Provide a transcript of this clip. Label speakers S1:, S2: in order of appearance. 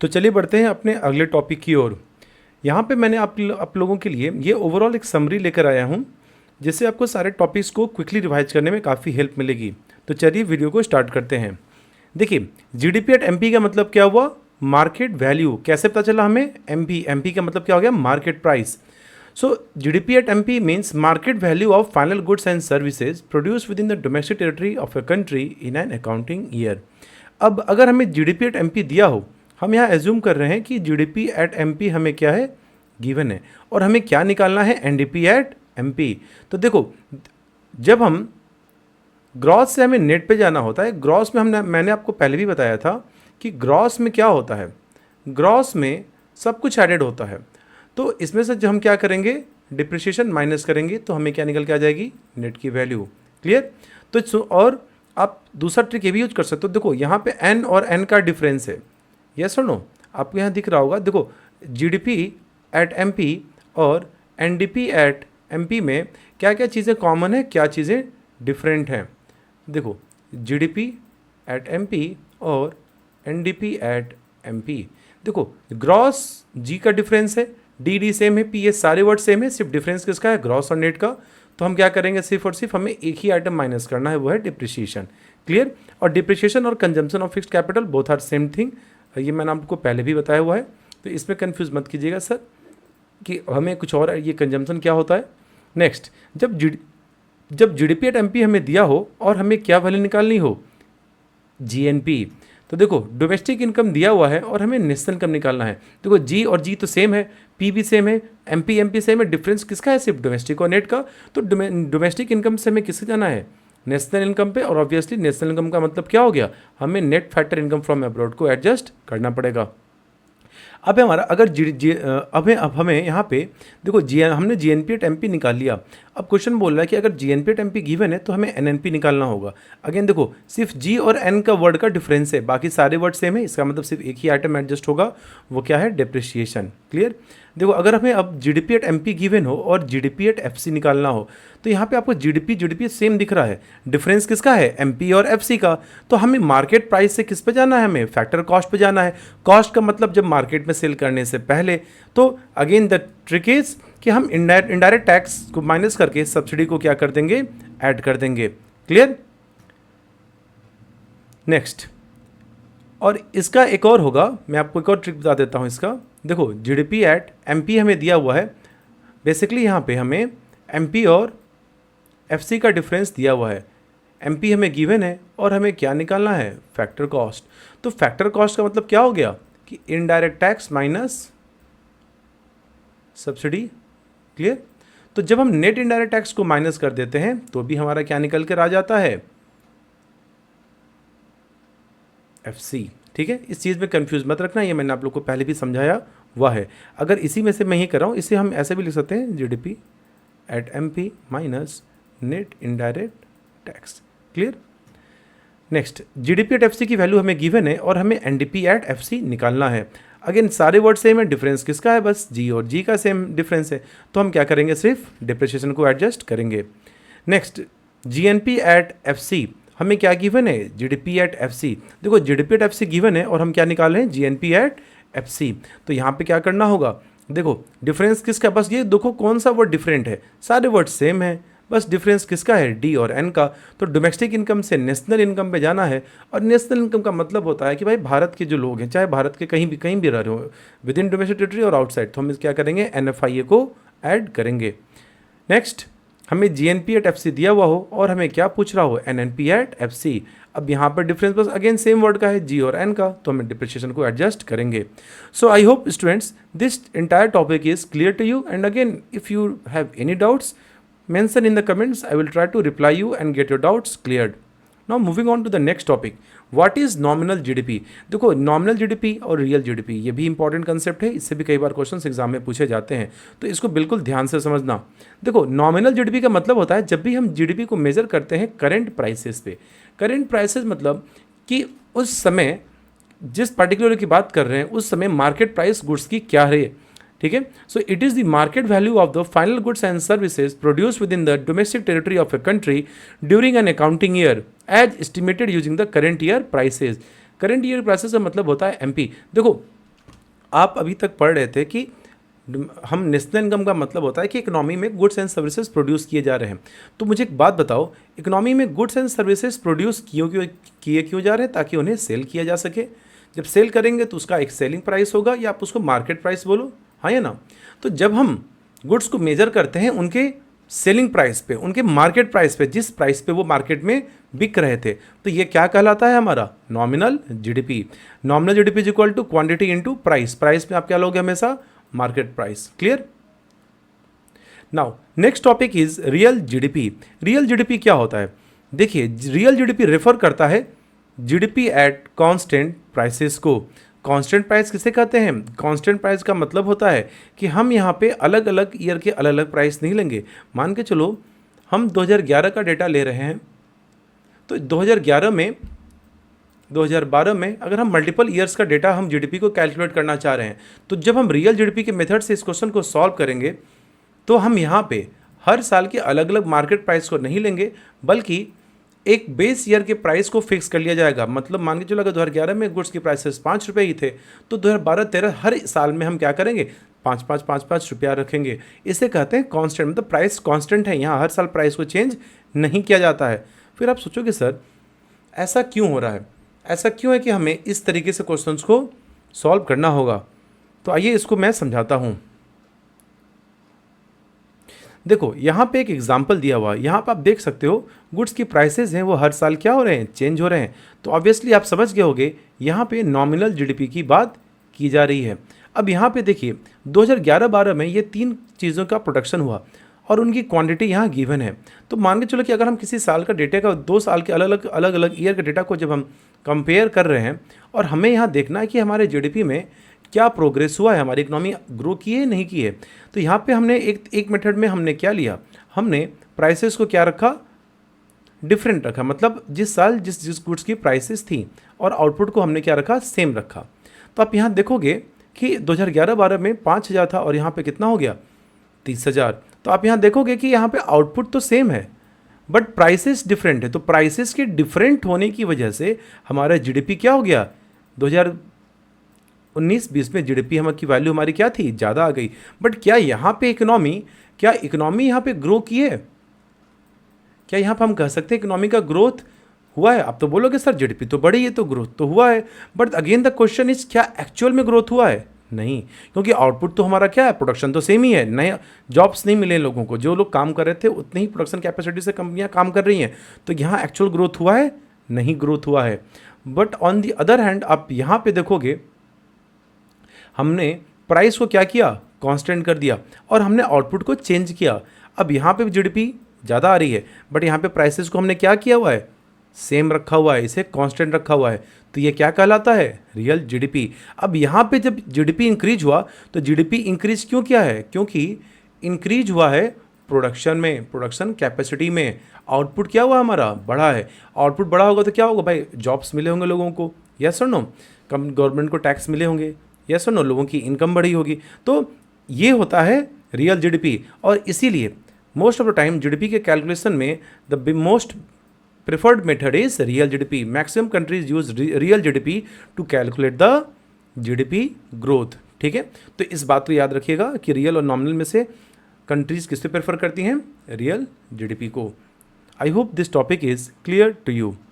S1: तो चलिए बढ़ते हैं अपने अगले टॉपिक की ओर। यहाँ पे मैंने आप लोगों के लिए ये ओवरऑल एक समरी लेकर आया हूँ, जिससे आपको सारे टॉपिक्स को क्विकली रिवाइज करने में काफ़ी हेल्प मिलेगी। तो चलिए वीडियो को स्टार्ट करते हैं। देखिए, जीडीपी एट एमपी का मतलब क्या हुआ? Market value. कैसे पता चला हमें? एमपी का मतलब क्या हो गया? Market price. So GDP at MP means market value of final goods and services produced within the domestic territory of a country in an accounting year। अब अगर हमें GDP at MP दिया हो, हम यहाँ एज्यूम कर रहे हैं कि GDP at MP हमें क्या है? गिवन है। और हमें क्या निकालना है? NDP at MP। तो देखो, जब हम ग्रॉस से हमें नेट पे जाना होता है, ग्रॉस में मैंने आपको पहले भी बताया था कि ग्रॉस में क्या होता है? ग्रॉस में सब कुछ एडेड होता है। तो इसमें से जब हम क्या करेंगे? डिप्रिसिएशन माइनस करेंगे तो हमें क्या निकल के आ जाएगी? नेट की वैल्यू। क्लियर? तो और आप दूसरा ट्रिक ये भी यूज कर सकते हो। देखो यहाँ पे एन और एन का डिफरेंस है। यस और नो? आपको यहाँ दिख रहा होगा। देखो, जीडीपी एट एमपी और एनडीपी एट एमपी में क्या क्या चीज़ें कॉमन है, क्या चीज़ें डिफरेंट हैं। देखो, जीडीपी एट एमपी और एनडीपी एट एमपी, देखो ग्रॉस जी का डिफरेंस है, डी सेम है, पी ये सारे वर्ड सेम है, सिर्फ डिफरेंस किसका है? ग्रॉस और नेट का। तो हम क्या करेंगे? सिर्फ और सिर्फ हमें एक ही आइटम माइनस करना है, वो है डिप्रिसिएशन। क्लियर? और डिप्रिसिएशन और consumption of fixed capital both are same thing. ये मैंने आपको पहले भी बताया हुआ है, तो इसमें कंफ्यूज मत कीजिएगा सर कि हमें कुछ और ये कंजम्पशन क्या होता है। नेक्स्ट, जब जीडीपी एट एमपी हमें दिया हो और हमें क्या वैल्यू निकालनी हो? जीएनपी। तो देखो, डोमेस्टिक इनकम दिया हुआ है और हमें नेशनल इनकम निकालना है। देखो, जी और जी तो सेम है, पी भी सेम है, एमपी सेम है, डिफरेंस किसका है? सिर्फ डोमेस्टिक और नेट का। तो डोमेस्टिक इनकम से हमें किससे जाना है? नेशनल इनकम पे। और ऑब्वियसली नेशनल इनकम का मतलब क्या हो गया? हमें net factor income from abroad को एडजस्ट करना पड़ेगा। अब हमारा अगर अब हमें यहाँ पे देखो, हमने जीएनपी एट एमपी निकाल लिया। अब क्वेश्चन बोल रहा है कि अगर जीएनपी एट एमपी गिवन है तो हमें एनएनपी निकालना होगा। अगेन देखो, सिर्फ जी और एन का वर्ड का डिफरेंस है, बाकी सारे वर्ड सेम है। इसका मतलब सिर्फ एक ही आइटम एडजस्ट होगा, वो क्या है? डिप्रिसिएशन। क्लियर? देखो, अगर हमें अब जीडीपी एट एमपी गिवन हो और जीडीपी एट एफसी निकालना हो, तो यहाँ पे आपको जीडीपी सेम दिख रहा है, डिफरेंस किसका है? एमपी और एफसी का। तो हमें मार्केट प्राइस से किस पे जाना है? हमें फैक्टर कॉस्ट पे जाना है। कॉस्ट का मतलब जब मार्केट में सेल करने से पहले। तो अगेन द ट्रिक इज कि हम इनडायरेक्ट टैक्स को माइनस करके सब्सिडी को क्या कर देंगे? ऐड कर देंगे। क्लियर? नेक्स्ट, और इसका एक और होगा, मैं आपको एक और ट्रिक बता देता हूँ इसका। देखो, जीडीपी एट एमपी हमें दिया हुआ है, बेसिकली यहाँ पे हमें एमपी और एफसी का डिफरेंस दिया हुआ है। एमपी हमें गिवन है और हमें क्या निकालना है? Factor cost. तो फैक्टर कॉस्ट का मतलब क्या हो गया? कि indirect tax minus subsidy. Clear? तो जब हम नेट इनडायरेक्ट टैक्स को माइनस कर देते हैं तो भी हमारा क्या निकल कर आ जाता है? एफसी। ठीक है? इस चीज़ में कंफ्यूज मत रखना, ये मैंने आप लोग को पहले भी समझाया हुआ है। अगर इसी में से मैं ही कर रहा हूँ, इसे हम ऐसे भी लिख सकते हैं, GDP at MP minus net indirect tax. Clear? Next, GDP at FC की वैल्यू हमें गिवन है और हमें एनडीपी एट एफसी निकालना है। अगेन सारे वर्ड सेम है, डिफरेंस किसका है? बस जी और जी का सेम डिफरेंस है। तो हम क्या करेंगे? सिर्फ डिप्रिसिएशन को एडजस्ट करेंगे। नेक्स्ट, जीएनपी एट एफसी हमें क्या गिवन है? GDP at FC. देखो, जीडीपी एट एफसी गिवन है और हम क्या निकाल रहे हैं? GNP at FC. तो यहाँ पे क्या करना होगा? देखो, डिफरेंस किसका? बस ये देखो कौन सा वर्ड डिफरेंट है, सारे वर्ड सेम है, बस डिफरेंस किसका है? डी और एन का। तो डोमेस्टिक इनकम से नेशनल इनकम पे जाना है। और नेशनल इनकम का मतलब होता है कि भाई भारत के जो लोग हैं, चाहे भारत के कहीं भी रह रहे हो, विद इन डोमेस्टिक टेरिटरी और आउटसाइड, तो हम क्या करेंगे? एनएफआईए को ऐड करेंगे। नेक्स्ट, हमें जीएनपी एट एफसी दिया हुआ हो और हमें क्या पूछ रहा हो? NNP at FC. अब यहाँ पर डिफरेंस बस अगेन सेम वर्ड का है, जी और एन का, तो हमें डिप्रिसिएशन को एडजस्ट करेंगे। So I hope students this entire topic is clear to you, and again if you have any doubts mention in the comments. I will try to reply you and get your doubts cleared. Now moving on to the next topic. What is nominal GDP? देखो, nominal GDP और real GDP ये भी important concept है, इससे भी कई बार questions exam में पूछे जाते हैं, तो इसको बिल्कुल ध्यान से समझना। देखो, नॉमिनल जीडीपी का मतलब होता है जब भी हम जीडीपी को मेजर करते हैं करंट प्राइसेस पे। करंट प्राइसेस मतलब कि उस समय जिस पर्टिकुलर की बात कर रहे हैं उस समय मार्केट प्राइस गुड्स की क्या है। ठीक है? So it is the market value of the final goods and services produce within the domestic territory of a country during an accounting year as estimated using the current year prices. Current year prices का मतलब होता है MP. देखो, आप अभी तक पढ़ रहे थे कि हम नेशनल इनकम का मतलब होता है कि इकोनॉमी में गुड्स एंड सर्विसेज प्रोड्यूस किए जा रहे हैं। तो मुझे एक बात बताओ, इकोनॉमी में गुड्स एंड सर्विसेज प्रोड्यूस किए क्यों जा रहे हैं? ताकि उन्हें सेल किया जा सके। जब सेल करेंगे तो उसका एक सेलिंग प्राइस होगा, या आप उसको मार्केट प्राइस बोलो, हाँ या ना। तो जब हम गुड्स को मेजर करते हैं उनके सेलिंग प्राइस पे, उनके मार्केट प्राइस पे, जिस प्राइस पे वो मार्केट में बिक रहे थे, तो ये क्या कहलाता है? हमारा nominal GDP. Nominal GDP is equal to quantity into price. Price में आप क्या लोगे? हमेशा market price. Clear? Now next topic is real GDP. Real GDP क्या होता है? देखिए, रियल जीडीपी रेफर करता है जीडीपी एट कांस्टेंट प्राइसेस को। कांस्टेंट प्राइस किसे कहते हैं? कांस्टेंट प्राइस का मतलब होता है कि हम यहाँ पे अलग अलग ईयर के अलग अलग प्राइस नहीं लेंगे। मान के चलो हम 2011 का डेटा ले रहे हैं, तो 2011 में 2012 में अगर हम मल्टीपल ईयर्स का डेटा हम जीडीपी को कैलकुलेट करना चाह रहे हैं, तो जब हम रियल जीडीपी के मेथड से इस क्वेश्चन को सॉल्व करेंगे, तो हम यहाँ पे हर साल के अलग अलग मार्केट प्राइस को नहीं लेंगे, बल्कि एक बेस ईयर के प्राइस को फिक्स कर लिया जाएगा। मतलब मान के चलो अगर 2011 में गुड्स की प्राइसेस 5 रुपये ही थे, तो 2012-13 हर साल में हम क्या करेंगे? 5 रुपया रखेंगे। इसे कहते हैं कांस्टेंट, मतलब प्राइस कांस्टेंट है, यहाँ हर साल प्राइस को चेंज नहीं किया जाता है। फिर आप सोचोगे सर ऐसा क्यों हो रहा है? ऐसा क्यों है कि हमें इस तरीके से क्वेश्चंस को सॉल्व करना होगा? तो आइए इसको मैं समझाता हूँ। देखो यहाँ पे एक एग्जाम्पल दिया हुआ है, यहाँ पे आप देख सकते हो गुड्स की प्राइसेस हैं वो हर साल क्या हो रहे हैं? चेंज हो रहे हैं। तो ऑब्वियसली आप समझ गए होंगे यहाँ पे नॉमिनल जीडीपी की बात की जा रही है। अब यहाँ पे देखिए 2011-12 में ये 3 चीज़ों का प्रोडक्शन हुआ और उनकी क्वांटिटी यहाँ गिवन है। तो मान के चलो कि अगर हम किसी साल का डेटा का 2 साल के अलग अलग ईयर के डेटा को जब हम कंपेयर कर रहे हैं, और हमें यहाँ देखना है कि हमारे जीडीपी में क्या प्रोग्रेस हुआ है, हमारी इकोनॉमी ग्रो की है नहीं की है, तो यहाँ पे हमने एक मेथड में हमने क्या लिया? हमने प्राइसेस को क्या रखा? डिफरेंट रखा। मतलब जिस साल जिस गुड्स की प्राइसेस थी और आउटपुट को हमने क्या रखा? सेम रखा। तो आप यहाँ देखोगे कि 2011-12 में 5,000 था और यहाँ पे कितना हो गया? 30,000। तो आप यहाँ देखोगे कि यहाँ पे आउटपुट तो सेम है बट प्राइसेस डिफरेंट है। तो प्राइसेस के डिफरेंट होने की वजह से हमारा जीडीपी क्या हो गया? 2019-20 में जीडीपी की वैल्यू हमारी क्या थी? ज़्यादा आ गई। बट क्या यहाँ पे इकोनॉमी यहाँ पे ग्रो की है? क्या यहाँ पे हम कह सकते हैं इकोनॉमी का ग्रोथ हुआ है? आप तो बोलोगे सर जीडीपी तो बढ़ी है तो ग्रोथ तो हुआ है, but again the question is क्या एक्चुअल में ग्रोथ हुआ है? नहीं, क्योंकि आउटपुट तो हमारा क्या है? प्रोडक्शन तो सेम ही है। नए जॉब्स नहीं मिले लोगों को, जो लोग काम कर रहे थे उतनी ही प्रोडक्शन कैपेसिटी से कंपनियां काम कर रही हैं। तो यहाँ एक्चुअल ग्रोथ हुआ है? नहीं ग्रोथ हुआ है। But on the other hand आप यहाँ पे देखोगे हमने प्राइस को क्या किया? कांस्टेंट कर दिया और हमने आउटपुट को चेंज किया। अब यहाँ पे जीडीपी ज़्यादा आ रही है बट यहाँ पे प्राइसेस को हमने क्या किया हुआ है? सेम रखा हुआ है, इसे कांस्टेंट रखा हुआ है। तो ये क्या कहलाता है? Real GDP. अब यहाँ पे जब जीडीपी इंक्रीज हुआ तो जीडीपी इंक्रीज क्यों किया है? क्योंकि इंक्रीज हुआ है प्रोडक्शन में, प्रोडक्शन कैपेसिटी में। आउटपुट क्या हुआ? हमारा बढ़ा है। आउटपुट बढ़ा होगा तो क्या होगा भाई? जॉब्स मिले होंगे लोगों को, यस और नो? कम गवर्नमेंट को टैक्स मिले होंगे, यस और नो? लोगों की इनकम बढ़ी होगी। तो ये होता है रियल जीडीपी। और इसीलिए most of the time GDP के कैलकुलेशन में the most preferred method is real GDP. Maximum countries use real GDP to calculate the GDP growth. ठीक है, तो इस बात को याद रखिएगा कि रियल और नॉमिनल में से कंट्रीज किससे प्रेफर करती हैं? रियल जीडीपी को। I hope this topic is clear to you.